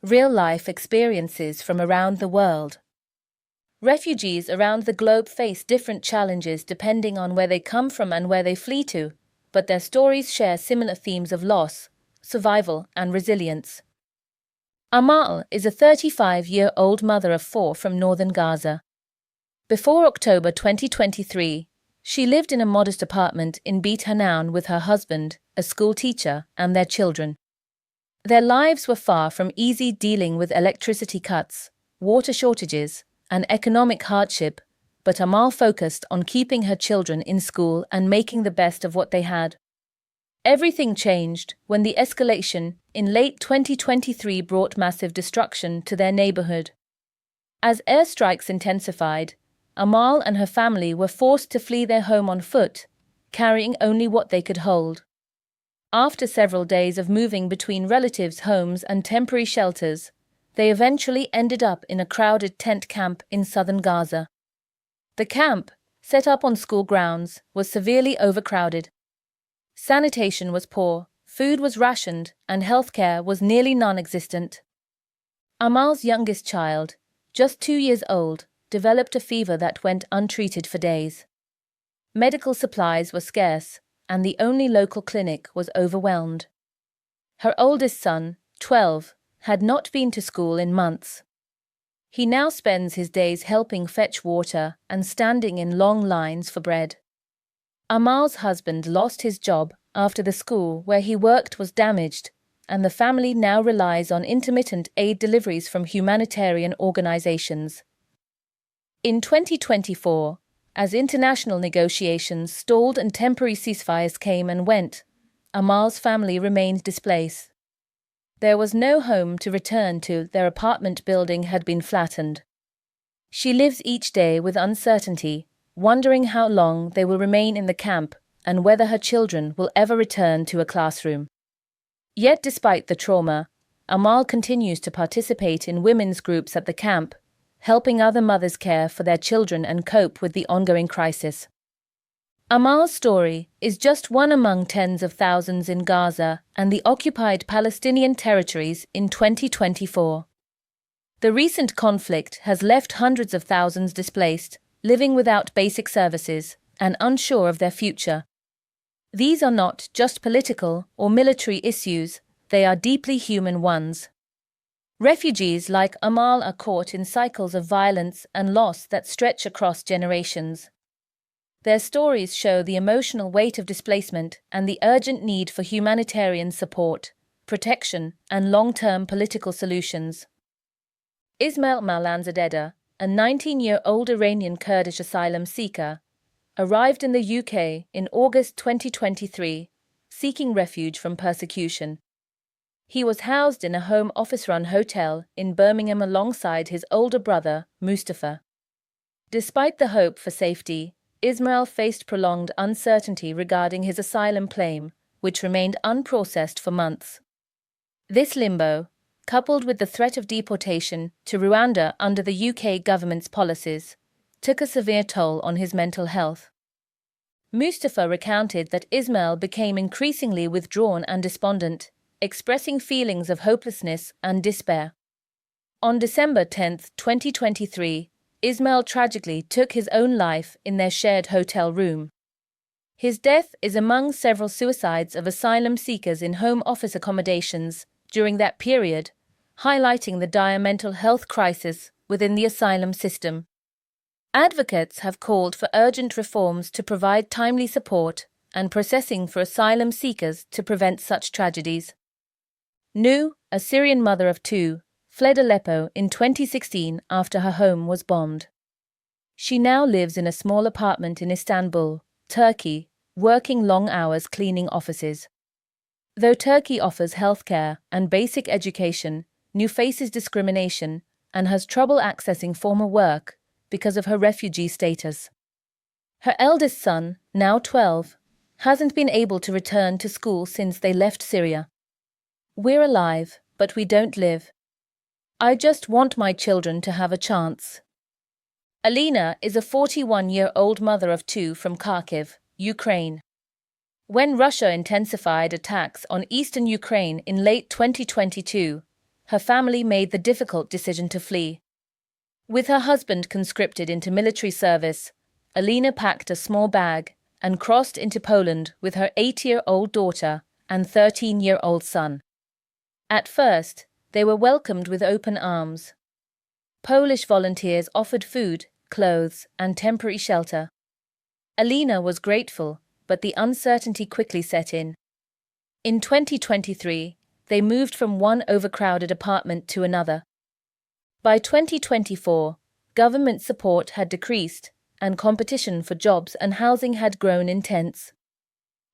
real-life experiences from around the world. Refugees around the globe face different challenges depending on where they come from and where they flee to, but their stories share similar themes of loss, survival, and resilience. Amal is a 35-year-old mother of 4 from northern Gaza. Before October 2023, she lived in a modest apartment in Beit Hanan with her husband, a school teacher, and their children. Their lives were far from easy, dealing with electricity cuts, water shortages, and economic hardship, but Amal focused on keeping her children in school and making the best of what they had. Everything changed when the escalation in late 2023 brought massive destruction to their neighborhood. As airstrikes intensified, Amal and her family were forced to flee their home on foot, carrying only what they could hold. After several days of moving between relatives' homes and temporary shelters, they eventually ended up in a crowded tent camp in southern Gaza. The camp, set up on school grounds, was severely overcrowded. Sanitation was poor, food was rationed, and healthcare was nearly non-existent. Amal's youngest child, just 2 years old, developed a fever that went untreated for days. Medical supplies were scarce, and the only local clinic was overwhelmed. Her oldest son, 12, had not been to school in months. He now spends his days helping fetch water and standing in long lines for bread. Amal's husband lost his job after the school where he worked was damaged, and the family now relies on intermittent aid deliveries from humanitarian organizations. In 2024, as international negotiations stalled and temporary ceasefires came and went, Amal's family remained displaced. There was no home to return to. Their apartment building had been flattened. She lives each day with uncertainty, wondering how long they will remain in the camp and whether her children will ever return to a classroom. Yet despite the trauma, Amal continues to participate in women's groups at the camp, helping other mothers care for their children and cope with the ongoing crisis. Amal's story is just one among tens of thousands in Gaza and the occupied Palestinian territories in 2024. The recent conflict has left hundreds of thousands displaced, living without basic services, and unsure of their future. These are not just political or military issues, they are deeply human ones. Refugees like Amal are caught in cycles of violence and loss that stretch across generations. Their stories show the emotional weight of displacement and the urgent need for humanitarian support, protection, and long-term political solutions. Ismail Malanzadeh, a 19-year-old Iranian Kurdish asylum seeker, arrived in the UK in August 2023, seeking refuge from persecution. He was housed in a Home Office-run hotel in Birmingham alongside his older brother, Mustafa. Despite the hope for safety, Ismail faced prolonged uncertainty regarding his asylum claim, which remained unprocessed for months. This limbo, coupled with the threat of deportation to Rwanda under the UK government's policies, took a severe toll on his mental health. Mustafa recounted that Ismail became increasingly withdrawn and despondent, expressing feelings of hopelessness and despair. On December 10, 2023, Ismail tragically took his own life in their shared hotel room. His death is among several suicides of asylum seekers in Home Office accommodations during that period, highlighting the dire mental health crisis within the asylum system. Advocates have called for urgent reforms to provide timely support and processing for asylum seekers to prevent such tragedies. Nu, a Syrian mother of 2, fled Aleppo in 2016 after her home was bombed. She now lives in a small apartment in Istanbul, Turkey, working long hours cleaning offices. Though Turkey offers healthcare and basic education, Nu faces discrimination and has trouble accessing former work because of her refugee status. Her eldest son, now 12, hasn't been able to return to school since they left Syria. We're alive, but we don't live. I just want my children to have a chance. Alina is a 41-year-old mother of 2 from Kharkiv, Ukraine. When Russia intensified attacks on eastern Ukraine in late 2022, her family made the difficult decision to flee. With her husband conscripted into military service, Alina packed a small bag and crossed into Poland with her 8-year-old daughter and 13-year-old son. At first, they were welcomed with open arms. Polish volunteers offered food, clothes, and temporary shelter. Alina was grateful, but the uncertainty quickly set in. In 2023, they moved from one overcrowded apartment to another. By 2024, government support had decreased, and competition for jobs and housing had grown intense.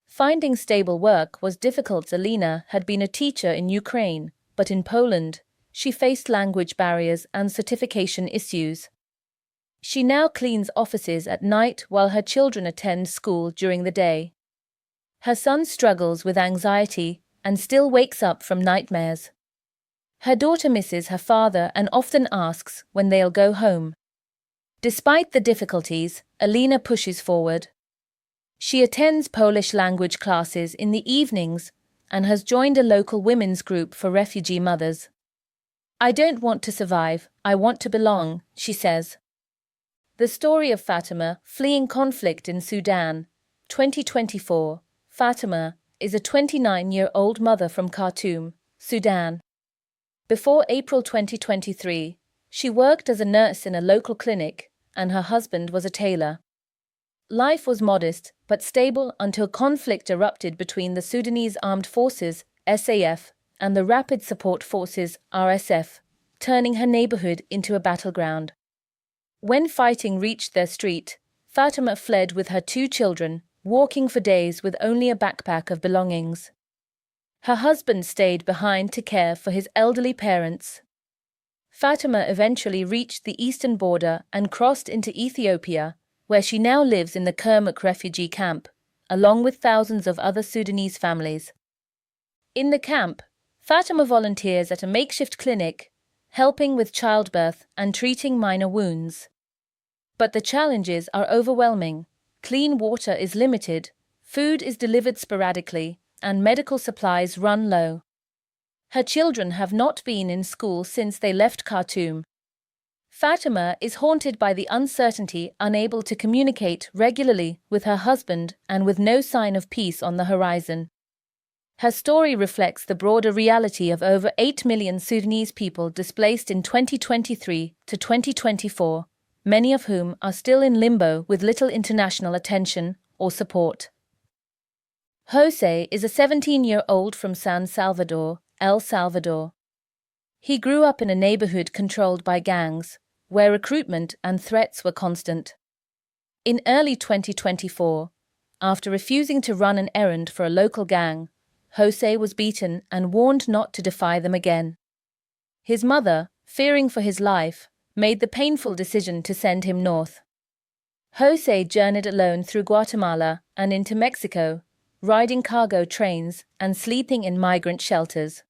Finding stable work was difficult. Alina had been a teacher in Ukraine, but in Poland, she faced language barriers and certification issues. She now cleans offices at night while her children attend school during the day. Her son struggles with anxiety and still wakes up from nightmares. Her daughter misses her father and often asks when they'll go home. Despite the difficulties, Alina pushes forward. She attends Polish language classes in the evenings and has joined a local women's group for refugee mothers. "I don't want to survive, I want to belong," she says. The story of Fatima fleeing conflict in Sudan, 2024. Fatima is a 29-year-old mother from Khartoum, Sudan. Before April 2023, she worked as a nurse in a local clinic, and her husband was a tailor. Life was modest but stable until conflict erupted between the Sudanese Armed Forces, SAF, and the Rapid Support Forces, RSF, turning her neighborhood into a battleground. When fighting reached their street, Fatima fled with her 2 children, walking for days with only a backpack of belongings. Her husband stayed behind to care for his elderly parents. Fatima eventually reached the eastern border and crossed into Ethiopia, where she now lives in the Kermuk refugee camp, along with thousands of other Sudanese families. In the camp, Fatima volunteers at a makeshift clinic, helping with childbirth and treating minor wounds. But the challenges are overwhelming. Clean water is limited, food is delivered sporadically, and medical supplies run low. Her children have not been in school since they left Khartoum. Fatima is haunted by the uncertainty, unable to communicate regularly with her husband and with no sign of peace on the horizon. Her story reflects the broader reality of over 8 million Sudanese people displaced in 2023 to 2024, many of whom are still in limbo with little international attention or support. Jose is a 17-year-old from San Salvador, El Salvador. He grew up in a neighborhood controlled by gangs, where recruitment and threats were constant. In early 2024, after refusing to run an errand for a local gang, Jose was beaten and warned not to defy them again. His mother, fearing for his life, made the painful decision to send him north. Jose journeyed alone through Guatemala and into Mexico, riding cargo trains and sleeping in migrant shelters.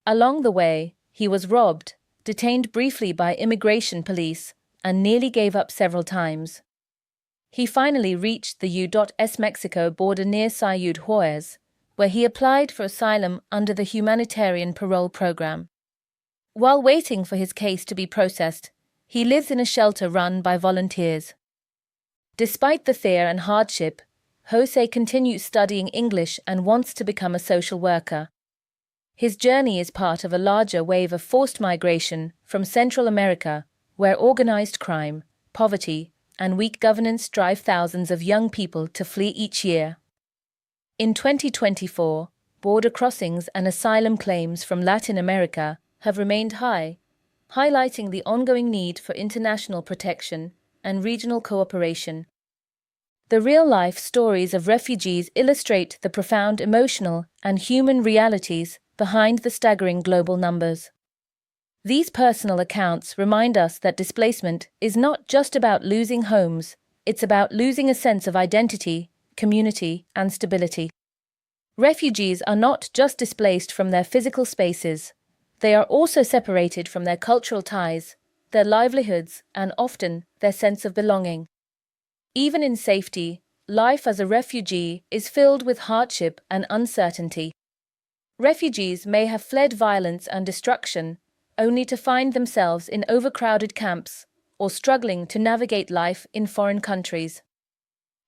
Along the way, he was robbed, detained briefly by immigration police, and nearly gave up several times. He finally reached the U.S. Mexico border near Ciudad Juarez, where he applied for asylum under the humanitarian parole program. While waiting for his case to be processed, he lives in a shelter run by volunteers. Despite the fear and hardship, Jose continues studying English and wants to become a social worker. His journey is part of a larger wave of forced migration from Central America, where organized crime, poverty, and weak governance drive thousands of young people to flee each year. In 2024, border crossings and asylum claims from Latin America have remained high, highlighting the ongoing need for international protection and regional cooperation. The real-life stories of refugees illustrate the profound emotional and human realities behind the staggering global numbers. These personal accounts remind us that displacement is not just about losing homes, it's about losing a sense of identity, community, and stability. Refugees are not just displaced from their physical spaces, they are also separated from their cultural ties, their livelihoods, and often their sense of belonging. Even in safety, life as a refugee is filled with hardship and uncertainty. Refugees may have fled violence and destruction, only to find themselves in overcrowded camps or struggling to navigate life in foreign countries.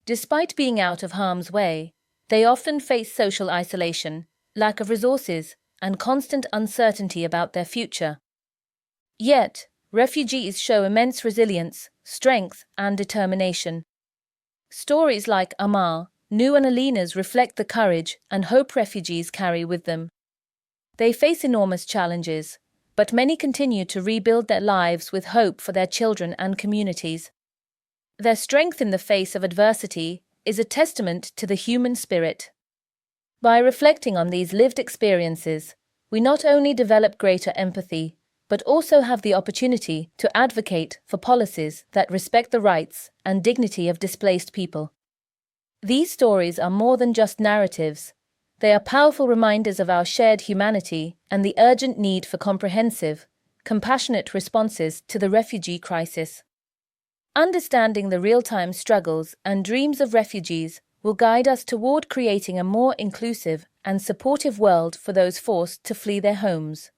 Despite being out of harm's way, they often face social isolation, lack of resources, and constant uncertainty about their future. Yet, refugees show immense resilience, strength, and determination. Stories like Amar, Nu and Alina's reflect the courage and hope refugees carry with them. They face enormous challenges, but many continue to rebuild their lives with hope for their children and communities. Their strength in the face of adversity is a testament to the human spirit. By reflecting on these lived experiences, we not only develop greater empathy, but also have the opportunity to advocate for policies that respect the rights and dignity of displaced people. These stories are more than just narratives. They are powerful reminders of our shared humanity and the urgent need for comprehensive, compassionate responses to the refugee crisis. Understanding the real-time struggles and dreams of refugees will guide us toward creating a more inclusive and supportive world for those forced to flee their homes.